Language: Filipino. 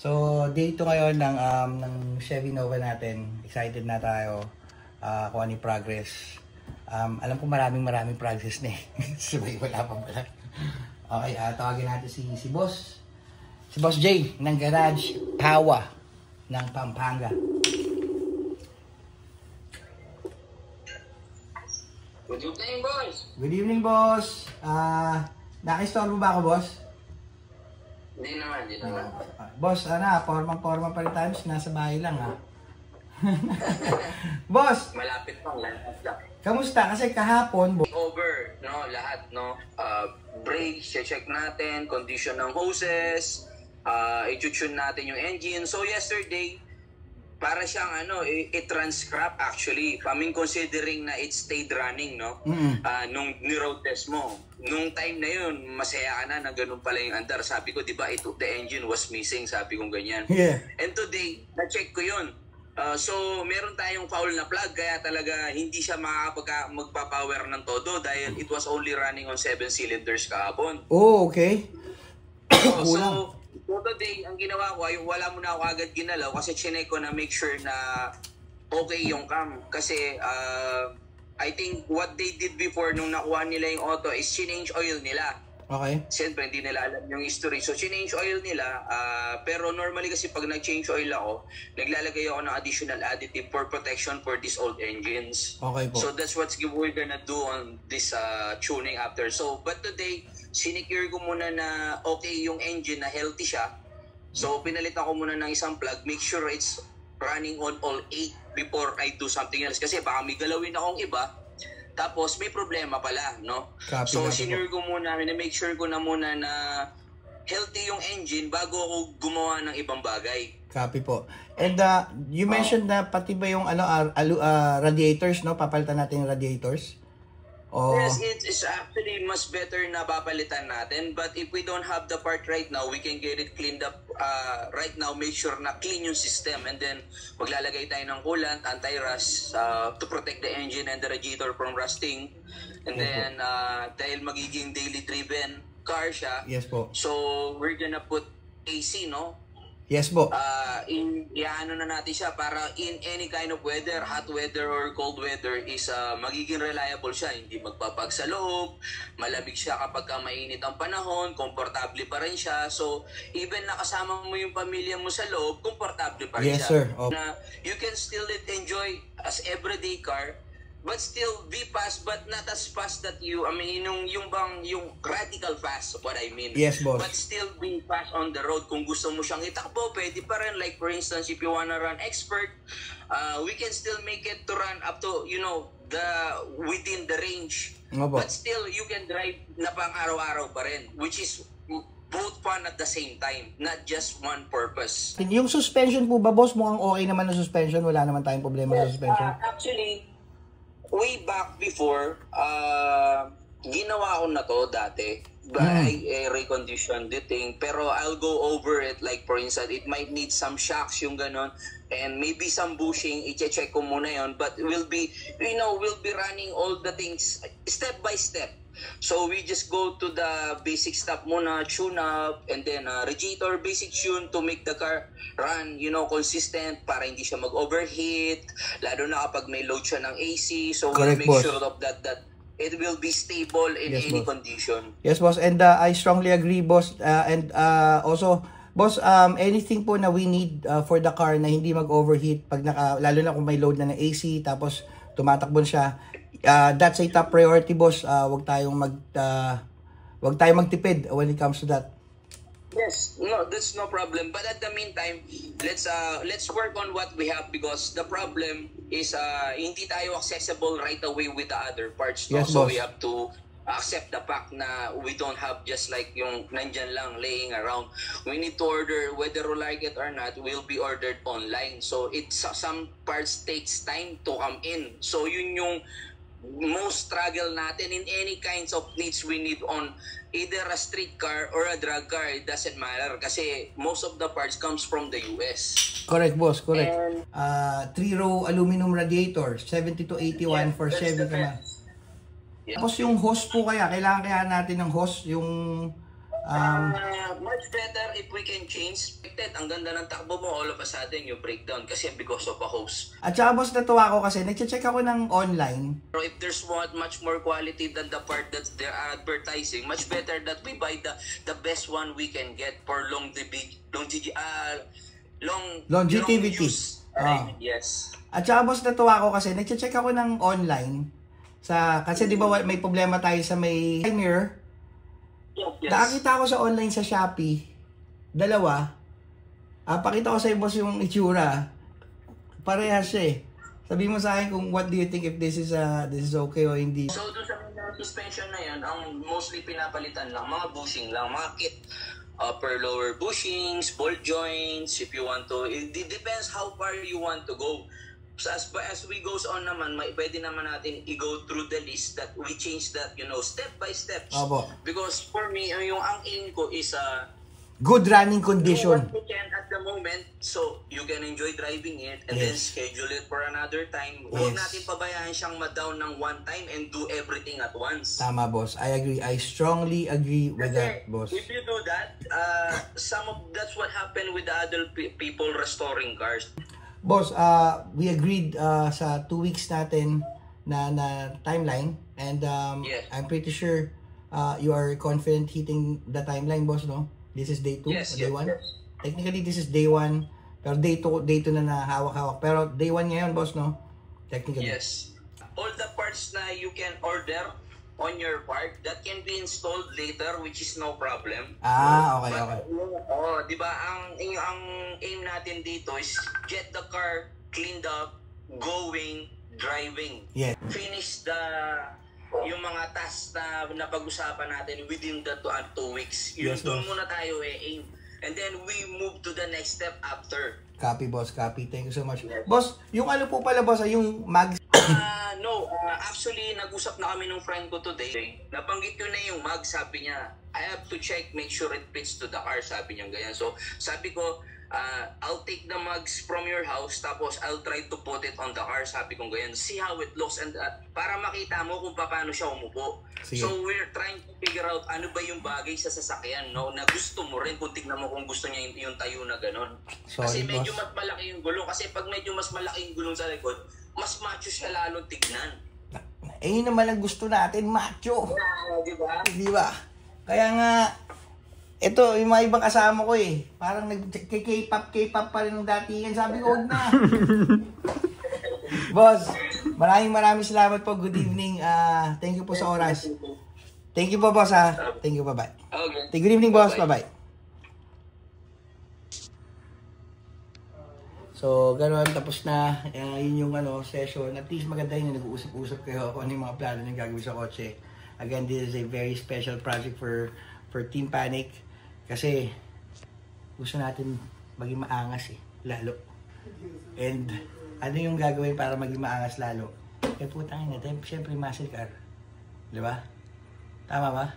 So, day 2 ngayon ng Chevy Nova natin. Excited na tayo kung ano yung progress. Alam ko maraming progress na eh. Sabay, wala pa pala. Okay, tawagin natin si Boss. Si Boss J ng Garage Pawa ng Pampanga. Good evening, boss. Good evening, boss. Naka-install mo ba ako, boss? Hindi naman. Boss, formang-forma pa rin tayo. Nasa bahay lang, ha? Boss! Malapit lang. Kamusta? Kasi kahapon, Over, no? Lahat, no? Brakes, check natin, condition ng hoses, i-tune natin yung engine. So, yesterday, para siyang it-runs scrap actually. Considering na it stayed running, no? Nung ni-road test mo. Nung time na yun, masaya ka na ganun pala yung andar. Sabi ko, di ba, the engine was missing. Sabi kong ganyan. Yeah. And today, na-check ko yun. So, meron tayong foul na plug. Kaya talaga, hindi siya magpapower ng todo dahil it was only running on 7 cylinders kahapon. Oh, okay. So today, ang ginawa ko ay wala mo na ako agad ginalaw kasi chinek ko na make sure na okay yung cam. Kasi I think what they did before nung nakuha nila yung auto is change oil nila. Okay. Siyempre, hindi nila alam yung history. So, change oil nila. Pero normally kasi pag nag-change oil ako, naglalagay ako ng additional additive for protection for these old engines. Okay po. So, that's what we're gonna do on this tuning after. So, but today, sinecure ko muna na okay yung engine, na healthy siya. So, pinalitan ko muna ng isang plug. Make sure it's running on all 8 before I do something else. Kasi baka may galawin akong iba. Tapos may problema pala, no? So, sinure ko muna, make sure ko na muna na healthy yung engine bago ako gumawa ng ibang bagay. Copy po. And you mentioned na pati ba yung radiators, no? Papalitan natin yung radiators? Yes, it is actually much better na papalitan natin. But if we don't have the part right now, we can get it cleaned up right now. Make sure na clean yung system. And then, maglalagay tayo ng coolant, anti-rust to protect the engine and the radiator from rusting. And then, dahil magiging daily driven car siya. Yes po. So, we're gonna put AC, no? Yes po. Iano na natin siya para in any kind of weather, hot weather or cold weather is magiging reliable siya. Hindi magpapag sa loob, malamig siya kapag mainit ang panahon, komportable pa rin siya. So, even nakasama mo yung pamilya mo sa loob, komportable pa rin siya. Yes, sir. Na you can still enjoy as everyday car, but still be fast, but not as fast that you, yung radical fast, what I mean. Yes, boss. But still be fast on the road. Kung gusto mo siyang itakbo, pwede pa rin. Like, for instance, if you wanna run expert, we can still make it to run up to, within the range. But still, you can drive na pang araw-araw pa rin, which is both fun at the same time, not just one purpose. Yung suspension po ba, boss? Mukhang okay naman ang suspension. Wala naman tayong problema sa suspension. Actually, way back before, ginawa ko na to dati. I reconditioned the thing. Pero I'll go over it. Like, for instance, it might need some shocks, yung ganon. And maybe some bushing. I-check ko muna yon. But we'll be running all the things step by step. So we just go to the basic stuff muna, tune up, and then radiator, basic tune to make the car run, consistent para hindi siya mag-overheat, lalo na kapag may load siya ng AC. So we'll make sure of that it will be stable in any condition. Yes, boss. And I strongly agree, boss. And also, boss, anything po na we need for the car na hindi mag-overheat, pag lalo na kung may load na ng AC, tapos tumatakbo siya, that's a top priority, boss. Wag tayong magtipid when it comes to that. Yes, no, that's no problem. But at the meantime, let's work on what we have, because the problem is hindi tayo accessible right away with the other parts. No? Yes, so boss. we have to accept the fact na we don't have just like yung nandyan lang laying around. We need to order, whether we like it or not, will be ordered online. So some parts takes time to come in. So yun yung most struggle natin in any kinds of needs we need on either a street car or a drag car. It doesn't matter kasi most of the parts comes from the US. Correct, boss. Correct. 3-row aluminum radiator, 70 to 81 for Chevy naman. Tapos yung hose po kailangan natin ng hose, yung Much better if we can change. Ang ganda ng takbo mo, all of a sudden you break down kasi because of a host. At saka boss, natuwa ako kasi nagche-check ako ng online. Pero if there's much more quality than the part that they're advertising, much better that we buy the best one we can get for longevity. Long use. Yes. At saka boss, natuwa ako kasi nagche-check ako ng online kasi di ba may problema tayo sa may mirror. Yes. Nakakita ko sa online sa Shopee, dalawa. Pakita ko sa boss yung itsura. Parehas eh. Sabi mo sa akin kung what do you think if this is okay o hindi. So doon sa mga suspension na yan, ang mostly pinapalitan lang, mga bushing lang, mga kit. Upper lower bushings, bolt joints, if you want to. It depends how far you want to go. So as we goes on naman, pwede naman natin i-go through the list that we change that, step by steps. Opo. Because for me, ang aim ko is good running condition. Do what you can at the moment so you can enjoy driving it and then schedule it for another time. Huwag natin pabayaan siyang ma-down ng one time and do everything at once. Tama, boss. I agree. I strongly agree with that, boss. If you do that, that's what happened with the other people restoring cars. Boss, we agreed sa 2 weeks natin na timeline and Yes. I'm pretty sure you are confident hitting the timeline, boss, no? This is day 2, day 1. Yes. Technically, this is day 1, pero day 2 na hawak-hawak. Pero day 1 ngayon, boss, no? Technically. Yes. All the parts na you can order on your part, that can be installed later, which is no problem. Okay. Di ba, ang aim natin dito is get the car cleaned up, going, driving. Yeah. Finish yung mga tasks na napag-usapan natin within the 2 weeks. Doon muna tayo aim. And then we move to the next step after. Copy, boss. Copy. Thank you so much. Yes. Boss, yung ano po pala, boss, yung mag... No, actually, nag-usap na kami ng friend ko today. Nabanggit ko na yung mag, sabi niya, I have to check, make sure it fits to the car, sabi niya ganyan. So, sabi ko, I'll take the mugs from your house, tapos I'll try to put it on the car, sabi ko ganyan. See how it looks, and para makita mo kung paano siya umupo. Sige. So, we're trying to figure out ano ba yung bagay sa sasakyan, no, na gusto mo rin, kung tignan mo kung gusto niya yung tayo na gano'n. Kasi medyo mas malaki yung gulong, kasi pag medyo mas malaki yung gulong sa likod, mas macho siya lalong tignan. Yun naman ang gusto natin, macho. Di ba? Kaya nga, ito, yung mga ibang kasama ko parang K-pop pa rin ng dati yan. Sabi ko, huwag na. Boss, maraming salamat po. Good evening. Thank you po sa oras. Thank you po, boss, ha. Thank you, bye-bye. Okay. Good evening, boss. Bye-bye. So, gano'n, tapos na. Yun yung session. At least maganda yun, nag-uusap-usap kayo kung ano yung mga plano nyo gagawin sa kotse. Again, this is a very special project for Team Panic. Kasi, gusto natin maging maangas lalo. And, ano yung gagawin para maging maangas lalo? Kaya putang ina, siyempre muscle car. Diba? Tama ba?